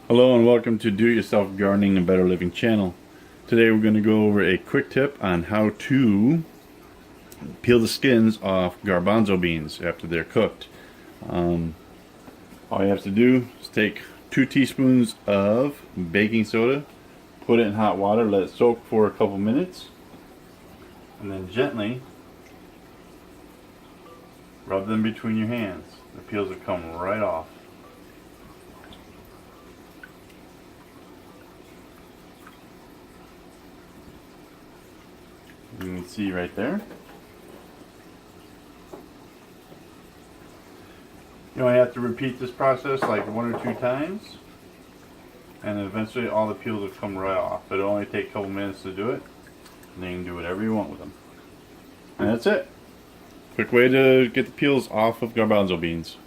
Hello and welcome to Do It Yourself Gardening and Better Living channel. Today we're going to go over a quick tip on how to peel the skins off garbanzo beans after they're cooked. All you have to do is take 2 teaspoons of baking soda, put it in hot water, let it soak for a couple minutes, and then gently rub them between your hands. The peels will come right off. You can see right there. You only have to repeat this process like 1 or 2 times, and then eventually all the peels will come right off. It'll only take a couple minutes to do it, and then you can do whatever you want with them. And that's it. Quick way to get the peels off of garbanzo beans.